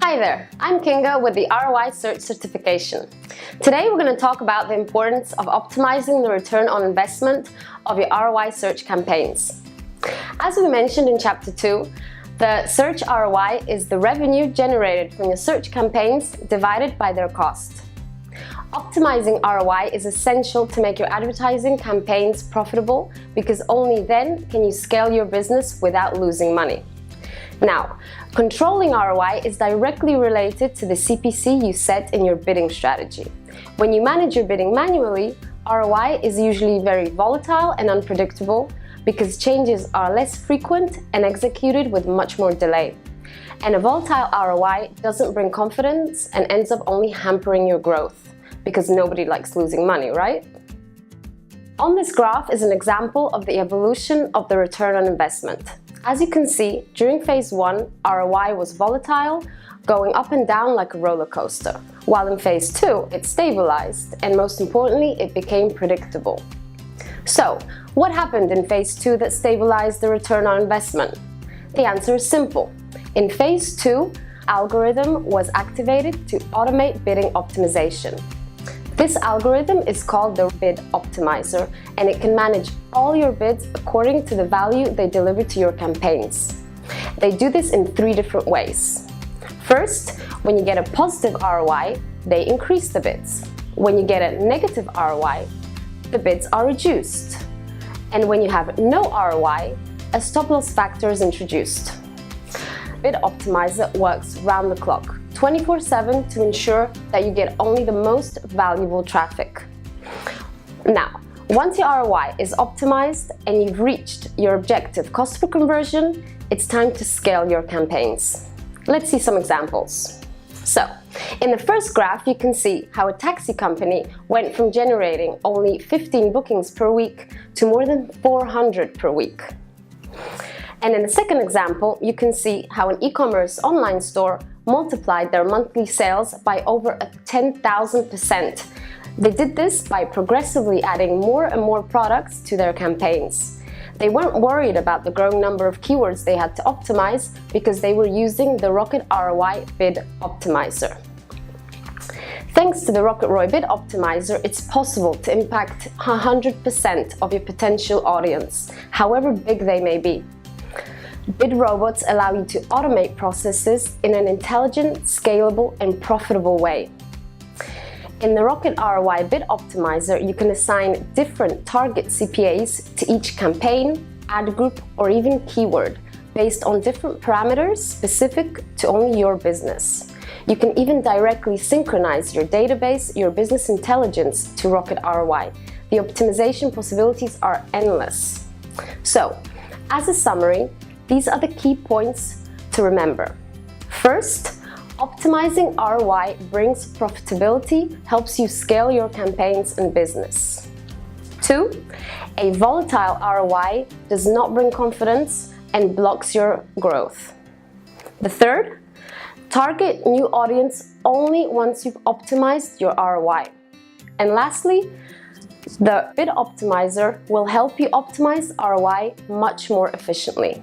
Hi there, I'm Kinga with the ROI Search Certification. Today we're going to talk about the importance of optimizing the return on investment of your ROI search campaigns. As we mentioned in Chapter 2, the Search ROI is the revenue generated from your search campaigns divided by their cost. Optimizing ROI is essential to make your advertising campaigns profitable because only then can you scale your business without losing money. Now, controlling ROI is directly related to the CPC you set in your bidding strategy. When you manage your bidding manually, ROI is usually very volatile and unpredictable because changes are less frequent and executed with much more delay. And a volatile ROI doesn't bring confidence and ends up only hampering your growth because nobody likes losing money, right? On this graph is an example of the evolution of the return on investment. As you can see, during phase 1, ROI was volatile, going up and down like a roller coaster, while in phase 2, it stabilized, and most importantly, it became predictable. So, what happened in phase 2 that stabilized the return on investment? The answer is simple. In phase 2, algorithm was activated to automate bidding optimization. This algorithm is called the Bid Optimizer, and it can manage all your bids according to the value they deliver to your campaigns. They do this in 3 different ways. First, when you get a positive ROI, they increase the bids. When you get a negative ROI, the bids are reduced. And when you have no ROI, a stop-loss factor is introduced. Bid Optimizer works round the clock, 24/7 to ensure that you get only the most valuable traffic. Now, once your ROI is optimized and you've reached your objective cost per conversion, it's time to scale your campaigns. Let's see some examples. So, in the first graph, you can see how a taxi company went from generating only 15 bookings per week to more than 400 per week. And in the second example, you can see how an e-commerce online store multiplied their monthly sales by over 10,000%. They did this by progressively adding more and more products to their campaigns. They weren't worried about the growing number of keywords they had to optimize because they were using the Rocket ROI Bid Optimizer. Thanks to the Rocket ROI Bid Optimizer, it's possible to impact 100% of your potential audience, however big they may be. Bid robots allow you to automate processes in an intelligent, scalable, and profitable way. In the Rocket ROI Bid Optimizer, you can assign different target CPAs to each campaign, ad group, or even keyword, based on different parameters specific to only your business. You can even directly synchronize your database, your business intelligence to Rocket ROI. The optimization possibilities are endless. So, as a summary, these are the key points to remember. First, optimizing ROI brings profitability, helps you scale your campaigns and business. 2, a volatile ROI does not bring confidence and blocks your growth. The third, target new audience only once you've optimized your ROI. And lastly, the Bid Optimizer will help you optimize ROI much more efficiently.